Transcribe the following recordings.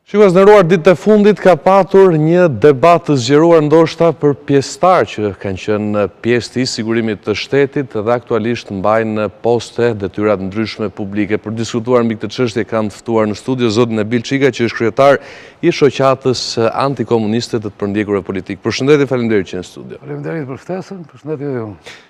Shikues, nderuar, ditët e fundit ka patur një debat të zgjeruar ndoshta për pjesëtar që kanë qenë pjesë të sigurimit të shtetit dhe aktualisht mbajnë poste, detyrat ndryshme publike. Për diskutuar mbi këtë çështje kam ftuar në studio zotin Nebil Çika, që është kryetar i shoqatës antikomuniste të përndjekurve politik. Përshëndetje, faleminderit që në studio. Faleminderit për ftesën, përshëndetje ju.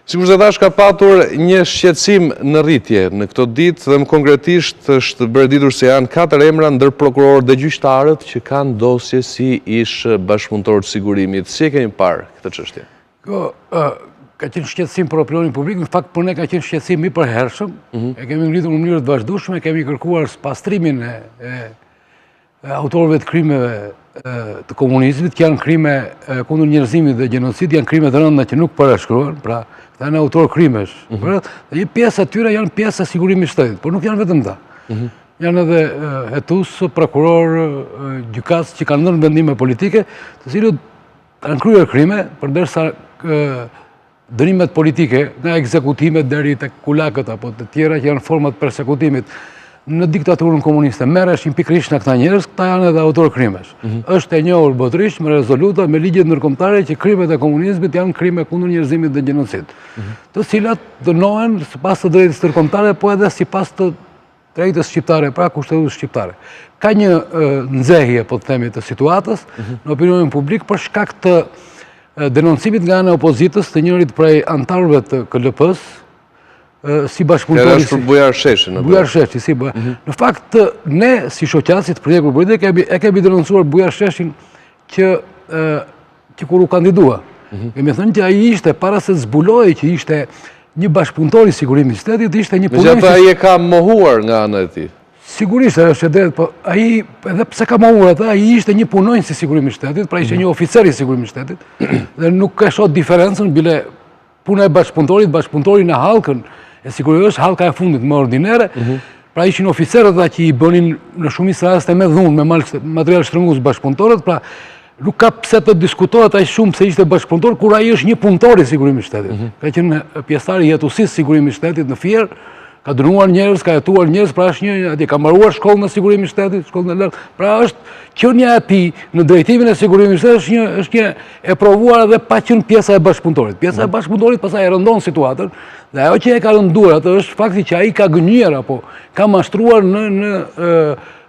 Sikur se thash, ka patur një shqetësim në rritje në këto ditë dhe më konkretisht është bërë ditur se janë 4 emra ndër prokurorët dhe gjyqtarët që kanë dosje si ish bashkëpunëtor të Sigurimit. Si e keni parë këtë çështje? Ka qenë shqetësim për opinionin publik, në fakt për ne ka qenë shqetësim i përhershëm. E kemi ngritur në mënyrë të vazhdueshme, kemi kërkuar pastrimin e autorëve të krimeve të komunizmit, që janë krime kundër njerëzimit dhe gjenocid, janë krime të rënda që nuk parashkruhen, pra këta janë autorë krimesh. Dhe një pjesë e tyre janë pjesë e sigurimit shtetit, por nuk janë vetëm ta. Janë edhe hetus, prokuror, gjykatës që kanë dhënë vendime politike, të cilët kanë kryer krime, përderisa dënimet politike, nga ekzekutimet deri tek kulakët apo të tjera që janë format persekutimit në diktaturën komuniste, merreshin pikërisht në këta njerëz, këta janë edhe autorë krimesh. Është e njohur botërisht me rezoluta, me ligjet ndërkombëtare që krimet e komunizmit janë krime kundër njerëzimit dhe gjenocid, të cilat dënohen sipas të drejtës ndërkombëtare, po edhe sipas të drejtës shqiptare, pra kushtetës shqiptare. Ka një nxehje, po të themi, të situatës në opinionin publik për shkak të denoncimit nga ana e opozitës të njërit prej antarëve të KLP-s, si bashkëpunëtori. Është për Bujar Sheshin. Bujar Sheshi, si Bujar. Në fakt, ne si shoqatësi të përndjekur politik e kemi denoncuar Bujar Sheshin që kur u kandidua. Kemi thënë që ai ishte, para se zbuloi që ishte një bashkëpunëtor i sigurimit të shtetit, ishte një punonjës. Megjithatë ai e ka mohuar nga ana e tij. Sigurisht ajo është e drejtë, po ai edhe pse ka mohuar atë, ai ishte një punonjës i sigurimit të shtetit, pra ishte një oficer i sigurimit të shtetit, dhe nuk e shoh diferencën bile puna e bashkëpunëtori në hallkën e sigurisht hallka e fundit më ordinere, pra ishin oficerët ata që i bënin në shumicë raste me dhunë, me material shtrëngues bashkëpunëtorët, pra nuk ka pse të diskutohet aq shumë pse ishte bashkëpunëtor kur ai është një punëtor i sigurimit të shtetit. Ka qenë pjesëtar i jetësisë së sigurimit të shtetit në Fier, ka dënuar njerëz, ka jetuar njerëz, pra është një atje ka mbaruar shkollën e sigurimit të shtetit, shkollën e lartë. Pra është qenia e tij në drejtimin e sigurimit të shtetit është një e provuar edhe pa qenë pjesa e bashkëpunëtorit. Pjesa e bashkëpunëtorit pastaj e rëndon situatën, dhe ajo që e ka rënduar atë është fakti që ai ka gënyer apo ka mashtruar në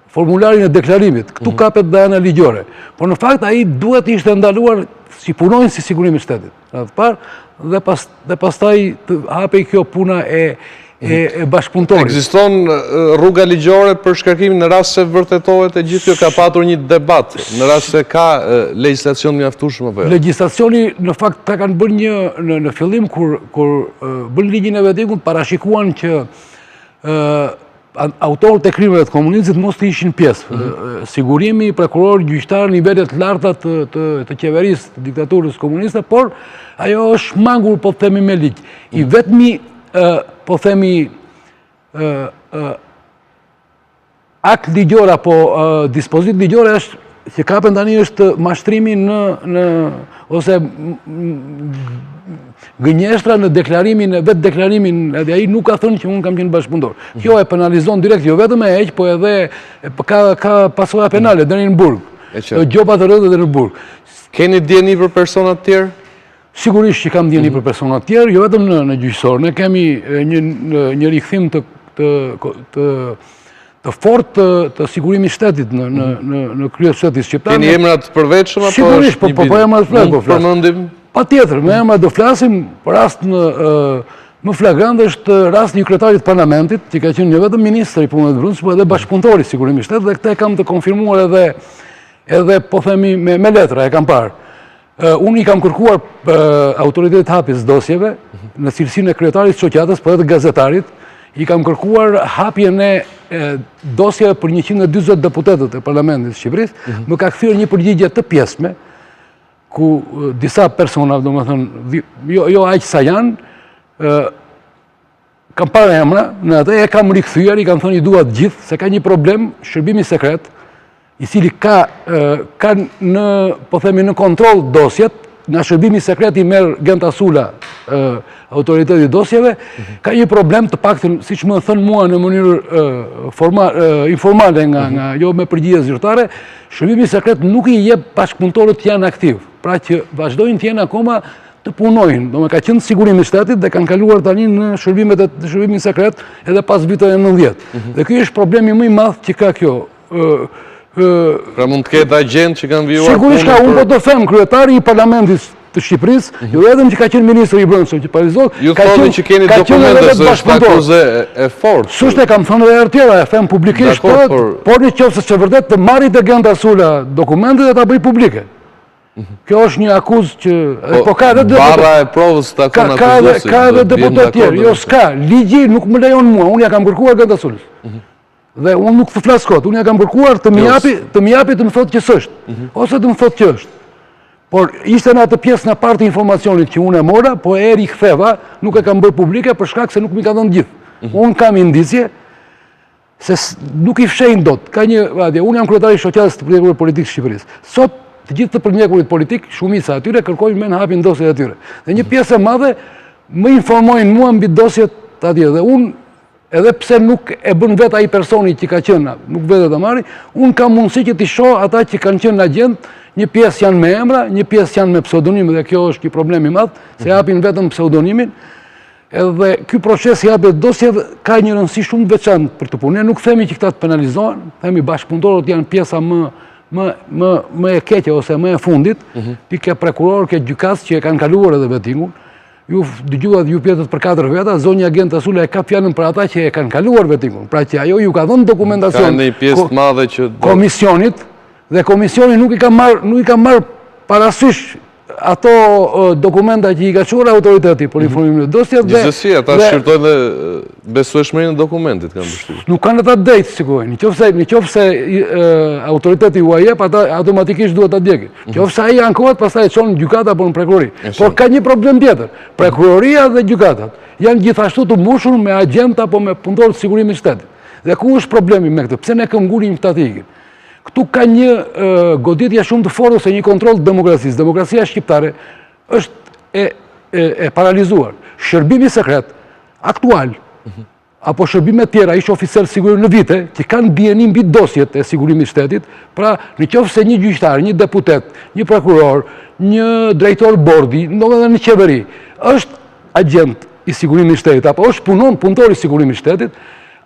formularin e deklarimit. Këtu kapet dhe ana ligjore. Por në fakt ai duhet të ishte ndaluar si punonjës i sigurimit të shtetit. Në të parë dhe pastaj të hapej kjo puna e bashkëpunëtorit. Ekziston rruga ligjore për shkarkimin në rast se vërtetohet e gjithë kjo, ka patur një debat në rast se ka legjislacion mjaftueshëm apo jo? Legjislacioni në fakt ta kanë bërë një në fillim kur bën ligjin e vetikut, parashikuan që autorët e krimeve të komunizmit mos të ishin pjesë. Sigurimi, prokuror, gjyqtar, nivelet larta të qeverisë të diktaturës komuniste, por ajo është mangur, po themi, me ligj. I vetmi po themi akt ligjor apo dispozit ligjore është që kapen tani është mashtrimi ose gënjeshtra në deklarimin, vetë deklarimin, edhe ai nuk ka thënë që unë kam qenë bashkëpunëtor. Kjo e penalizon direkt, jo vetëm e heq, po edhe ka pasoja penale deri në burg. Gjoba të rënda deri në burg. Keni dieni për persona të tjerë? Sigurisht që kam dieni për persona të tjerë, jo vetëm në gjyqësor. Ne kemi një rikthim të fortë të sigurimit shtetit në krye të shtetit shqiptar. Keni emrat përveçëm apo? Sigurisht, po emrat do flasim. Përmendim? Patjetër, me emrat do flasim, për rast më flagrant është rasti i kryetarit të parlamentit, që ka qenë jo vetëm ministri i punëve të brendshme, por edhe bashkëpunëtori i sigurimit shtetit, dhe këtë kam të konfirmuar edhe po themi me letra, e kam parë. Unë i kam kërkuar autoritetit hapjes dosjeve, në cilësinë e kryetarit të shoqatës, por edhe gazetarit, i kam kërkuar hapjen e dosjeve për 140 deputetët e Parlamentit të Shqipërisë, më ka kthyer një përgjigje të pjesme, ku disa persona, domethënë, jo aq sa janë, kam parë emra, në atë e kam rikthyer, i kam thënë i dua të gjithë, se ka një problem, shërbimi sekret, i cili ka në, po themi, në kontroll dosjet, nga shërbimi sekret i merr Gentasula autoriteti dosjeve, ka një problem të paktën, siç më thënë mua në mënyrë informale nga jo me përgjigje zyrtare, shërbimi sekret nuk i jep bashkëpunëtorët që janë aktiv, pra që vazhdojnë të jenë akoma të punojnë. Do me ka qenë Sigurimi i Shtetit dhe kanë kaluar tani në shërbimet e shërbimit sekret edhe pas viteve 90. Dhe ky është problemi më i madh që ka kjo. Pra mund të ketë agent që kanë vijuar. Sigurisht ka, unë po të them, kryetari i Parlamentit të Shqipërisë, jo vetëm që ka qenë ministri i Brendshëm që parizohet, ju thonë që keni dokumente se është akuzë e fortë. S'është e kam thënë edhe herë tjera, e them publikisht, por nëse është vërtet të marrë te Gentasula dokumentet dhe ta bëj publike. Kjo është një akuzë që po ka edhe barra e provës ta kanë akuzuesit. Ka edhe deputet tjerë, jo s'ka, ligji nuk më lejon mua, unë ja kam kërkuar Gentasulës. Dhe unë nuk të flas kot, unë ja kam kërkuar të më japi të më thotë që s'është, ose të më thotë që është. Por ishte në atë pjesë në partë informacionit që unë e mora, po e riktheva, nuk e kam bërë publike për shkak se nuk mi ka dhënë gjithë. Unë kam indicje se nuk i fshehin dot. Ka një, unë jam kryetari i shoqatës të përmjekurit politik të Shqipërisë. Sot të gjithë të përmjekurit politik, shumica atyre kërkojnë me në hapin dosjet atyre. Dhe një pjesë e madhe më informojnë mua mbi dosjet atje. Dhe unë, edhe pse nuk e bën vetë ai personi që ka qenë, nuk vetë ta marri, unë kam mundësi që t'i shoh ata që kanë qenë agent, një pjesë janë me emra, një pjesë janë me pseudonim dhe kjo është një problem i madh, se japin vetëm pseudonimin. Edhe ky proces i hapjes dosjeve ka një rëndësi shumë të veçantë për të punë. Ne nuk themi që këta të penalizohen, themi bashkëpunëtorët janë pjesa më e keqe ose më e fundit, ke prokuror, ke gjykatës që e kanë kaluar edhe vettingun. Ju dëgjuat ju pjetët për 4 veta, zonja Gentasula e ka fjalën për ata që e kanë kaluar vettingun. Pra që ajo ju ka dhënë dokumentacion komisionit dhe komisioni nuk i ka marrë parasysh ato dokumenta që i ka çuar autoriteti për informimin e dosjet. Gjithsesi, ata shqyrtojnë dhe besueshmërinë e dokumentit kanë përshtypjen. Nuk kanë ata drejtë sigurojnë. Nëse autoriteti u jep, ata automatikisht duhet ta djegin. Nëse ai ankohet, pastaj e çon gjykata apo në prokurori. Por ka një problem tjetër. Prokuroria dhe gjykatat janë gjithashtu të mbushur me agjentë apo me punëtorë të sigurimit të shtetit. Dhe ku është problemi me këtë? Pse ne këmbgulim këta të ikin? Këtu ka një goditje shumë të fortë ose një kontroll të demokracisë. Demokracia shqiptare është e paralizuar. Shërbimi sekret aktual apo shërbime tjera, ish oficer sigurim në vite, që kanë bjenim mbi dosjet e sigurimit shtetit, pra në qoftë se një gjyqtar, një deputet, një prokuror, një drejtor bordi, ndoshta në qeveri, është agent i sigurimit shtetit apo është punëtor i sigurimit shtetit,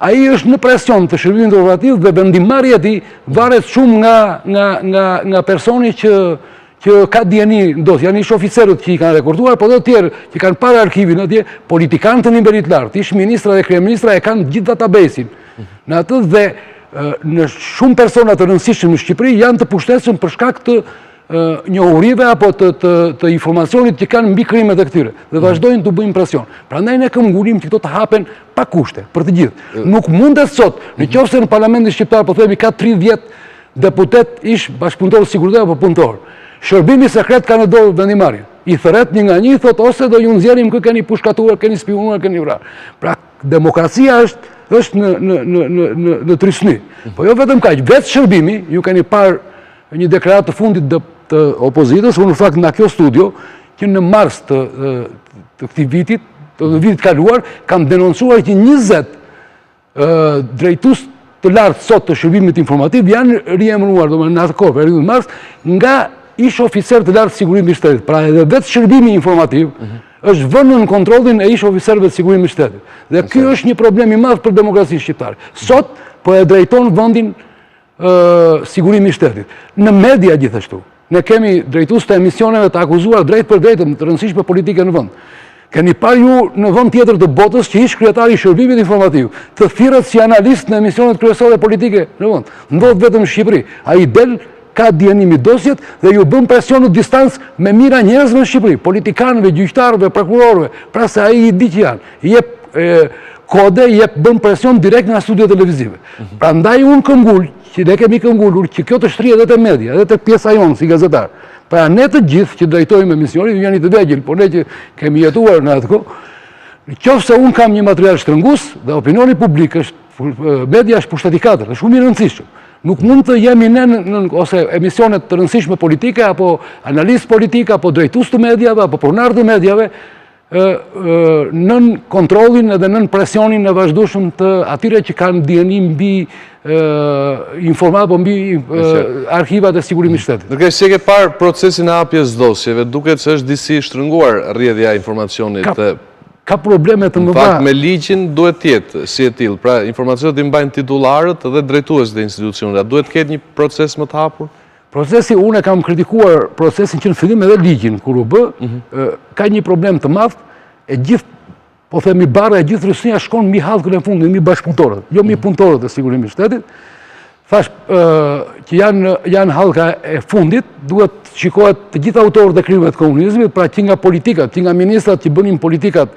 ai është në presion të shërbimit operativ dhe vendimarrja e tij varet shumë nga personi që ka dieni në dosje. Janë ish oficerët që i kanë rekorduar, po dhe të tjerë që kanë parë arkivin atje, politikanë të nivelit lartë, ish ministra dhe kryeministra e kanë gjithë databasin. Në atë dhe në shumë persona të rëndësishëm në Shqipëri janë të pushtetshëm për shkak të njohurive apo të informacionit që kanë mbi krimet e këtyre dhe vazhdojnë të bëjnë presion. Prandaj ne këmbgulim që këto të hapen pa kushte për të gjithë. Nuk mundet sot, nëse në Parlamentin shqiptar po themi ka 30 deputet ish bashkëpunëtor sigurisht apo punëtor. Shërbimi sekret ka në dorë vendimarrjen. I thret një nga një, thot ose do ju nxjerrim kë keni pushkatuar, keni spionuar, keni vrarë. Pra demokracia është në trysni. Po jo vetëm kaq, vetë shërbimi, ju keni parë një deklaratë të fundit të opozitës, unë në fakt nga kjo studio, që në mars të këtij vitit, të vitit kaluar, kam denoncuar që 20 drejtues të lartë sot të shërbimit informativ janë riemëruar, domethënë në atë kohë, periudhën mars, nga ish oficer të lartë sigurimit shtetit. Pra edhe vetë shërbimi informativ është vënë në kontrollin e ish oficerëve të sigurimit shtetit. Dhe ky është një problem i madh për demokracinë shqiptare. Sot po e drejton vendin sigurimi i shtetit. Në media gjithashtu. Ne kemi drejtues të emisioneve të akuzuar drejt për drejtë të rëndësishme politike në vend. Keni parë ju në vend tjetër të botës që ish kryetari i shërbimit informativ, të thirrët si analist në emisionet kryesore politike në vend. Ndodh vetëm në Shqipëri. Ai del, ka dienimi dosjet dhe ju bën presion në distancë me mira njerëzve në Shqipëri, politikanëve, gjyqtarëve, prokurorëve, pra se ai i di që janë. Jep kode, bën presion direkt nga studio televizive. Prandaj unë këmbgul, që ne kemi këmbgulur që kjo të shtrihet edhe te media, edhe te pjesa jonë si gazetar. Pra ne të gjithë që drejtojmë emisionin, janë të vegjël, por ne që kemi jetuar në atë kohë, nëse unë kam një material shtrëngues dhe opinioni publik është, media është pushteti 4, është shumë i rëndësishëm. Nuk mund të jemi ne ose emisionet të rëndësishme politike, apo analistë politike, apo drejtues të medjave, apo pronar të medjave, nën kontrollin edhe nën presionin e vazhdueshëm të atyre që kanë dieni mbi informat, apo mbi arkivat e sigurimit shtetit. Ndërkohë si e ke parë procesin e hapjes dosjeve, duket se është disi shtrënguar rrjedhja e informacionit. Ka probleme të mëdha. Në fakt me ligjin duhet të jetë si e tillë. Pra informacionet i mbajnë titullarët dhe drejtuesit e institucioneve. Duhet të ketë një proces më të hapur. Procesi, unë kam kritikuar procesin që në fillim edhe ligjin, kur u bë, ka një problem të madh, e gjithë, po themi bara, e gjithë Rusia shkon mbi hallkën e fundit, mbi bashkëpunëtorët, jo mbi punëtorët e sigurimit shtetit. Thash që janë hallka e fundit, duhet shikohet të gjithë autorët e krimeve të komunizmit, pra që nga politikat, që nga ministrat që bënin politikat,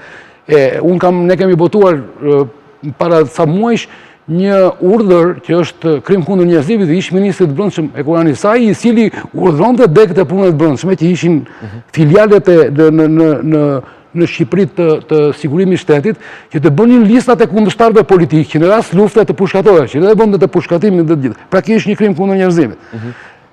ne kemi botuar para sa muajsh një urdhër që është krim kundër njerëzimit dhe ish ministrit brendshëm e Kurani saj, i cili urdhëronte degët e punëve të brendshme që ishin filialet në Shqipëri të sigurimit shtetit, që të bënin listat e kundërshtarëve politikë, që në rast lufte të pushkatorëve, që edhe vendet e pushkatimit dhe të gjithë. Pra kjo është një krim kundër njerëzimit.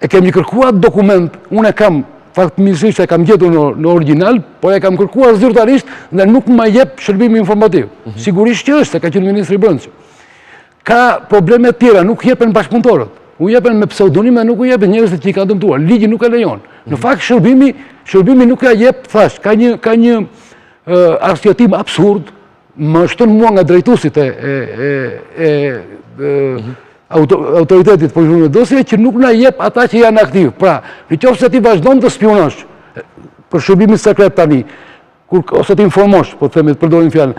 E kemi kërkuar dokument, unë e kam faktëmisht e kam gjetur në original, por e kam kërkuar zyrtarisht dhe nuk më jep shërbim informativ. Sigurisht që është, se ka qenë ministri i brendshëm. Ka probleme tjera, nuk jepen bashkëpunëtorët. U jepen me pseudonime, nuk u jepen njerëzit që i ka dëmtuar. Ligji nuk e lejon. Në fakt shërbimi nuk e jep, thash, ka një arsyetim absurd, më shton mua nga drejtuesit e autoritetit për zhvillime dosje, që nuk na jep ata që janë aktiv. Pra, nëse ti vazhdon të spionosh për shërbimin sekret tani, ose të informosh, po të themi të përdorin fjalën,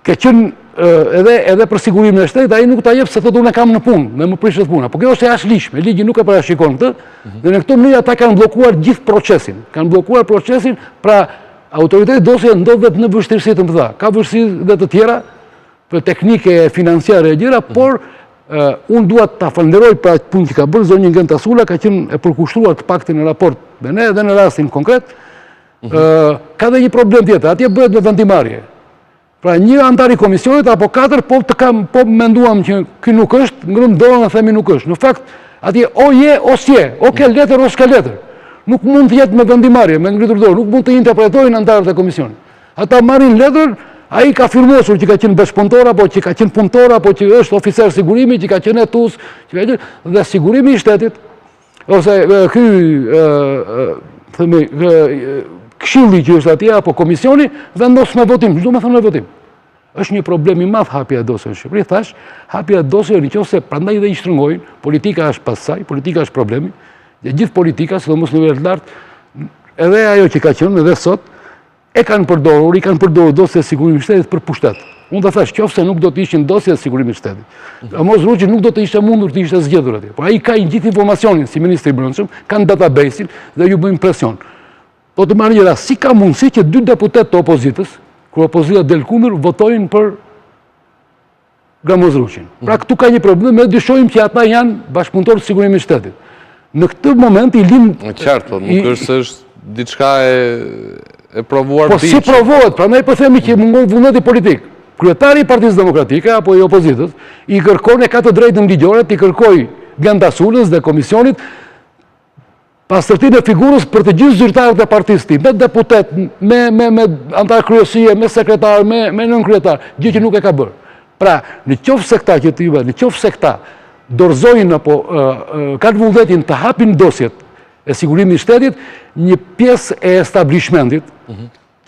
ke qenë edhe për sigurimin e shtetit, ai nuk ta jep se thotë unë kam në punë, dhe më prishet puna. Po kjo është e jashtëligjshme, ligji nuk e parashikon këtë, dhe në këtë mënyrë ata kanë bllokuar gjithë procesin. Kanë bllokuar procesin, pra autoriteti dosje ndodhet në vështirësi të mëdha. Ka vështirësi dhe të tjera, për teknike financiare e gjëra, por unë dua ta falenderoj për atë punë që ka bërë zonjë Ngën Tasula, ka qenë e përkushtuar të paktën në raport me ne dhe në rastin konkret. Ka dhe një problem tjetër, atje bëhet me vendimarrje. Pra një antar i komisionit apo 4 po menduam që ky nuk është, ngrëm dorën dhe themi nuk është. Në fakt, atje o je o s'je, o ke letër o s'ka letër. Nuk mund të jetë me vendimarrje, me ngritur dorë, nuk mund të interpretojnë antarët e komisionit. Ata marrin letër, ai ka firmosur që ka qenë bashkëpunëtor apo që ka qenë punëtor apo që është oficer sigurimi, që ka qenë hetues, dhe sigurimi i shtetit ose këshilli që është atje, apo komisioni, vendos me votim, çdo me thënë me votim. Është një problem i madh hapja e dosjeve në Shqipëri, thash, hapja e dosjeve nëse prandaj dhe i shtrëngojnë, politika është pas saj, politika është problemi, dhe gjithë politika, sidomos në nivel të lartë, edhe ajo që ka qenë edhe sot, i kanë përdorur dosjet e sigurimit shtetit për pushtet. Unë do thash, qofse nuk do të ishin dosjet e sigurimit shtetit. Mos Ruçi nuk do të ishte mundur të ishte zgjedhur atje. Por ai ka gjithë informacionin si ministri i brendshëm, kanë database-in dhe ju bëjnë presion. Po të marrë një rast, si ka mundësi që 2 deputet të opozitës, kur opozita del kundër, votojnë për Gamoz Ruçin. Pra këtu ka një problem, ne dyshojmë që ata janë bashkëpunëtorë të sigurimit shtetit. Në këtë moment i lim... Qartë, nuk është se është diçka e provuar po si provohet, pra ne po themi që mungon vullneti politik. Kryetari i Partisë Demokratike apo i opozitës i kërkon e ka të drejtën ligjore, i kërkoi Ngën Tasulës dhe komisionit pastërtinë e figurës për të gjithë zyrtarët e partisë tij, me deputet, me antar kryesie, me sekretar, me nënkryetar, gjë që nuk e ka bërë. Pra, në qoftë se këta që të në qoftë se këta dorëzojnë apo kanë vullnetin të hapin dosjet e sigurimit shtetit, një pjesë e establishmentit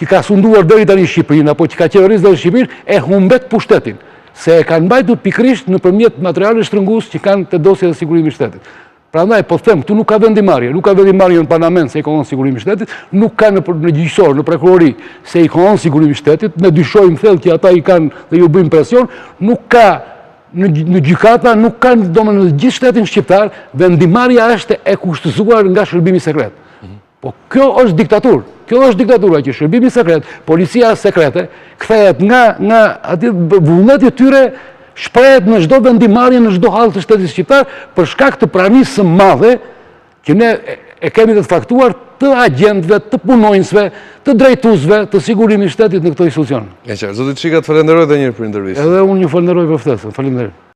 që ka sunduar deri tani Shqipërinë apo që ka qeverisë deri Shqipërinë e humbet pushtetin, se e kanë mbajtur pikërisht nëpërmjet materialeve shtrëngues që kanë te dosjet e sigurimit shtetit. Prandaj po them, këtu nuk ka vendimarrje, nuk ka vendimarrje në parlament se i kohon sigurimi i shtetit, nuk ka në gjyqësor, në prokurori se i kohon sigurimi i shtetit, ne dyshojmë thellë që ata i kanë dhe ju bëjnë presion, nuk ka në gjykata, nuk kanë domethënë në gjithë shtetin shqiptar, vendimarrja është e kushtëzuar nga shërbimi sekret. Po kjo është diktaturë. Kjo është diktatura që shërbimi sekret, policia sekrete kthehet nga aty vullneti i tyre shprehet në çdo vendimarrje në çdo hall të shtetit shqiptar për shkak të pranisë së madhe që ne e kemi të faktuar të agjentëve, të punonjësve, të drejtuesve, të sigurimit shtetit në këto institucione. E qartë, zoti Çika, të falenderoj edhe një herë për intervistë. Edhe unë ju falenderoj për ftesën. Faleminderit.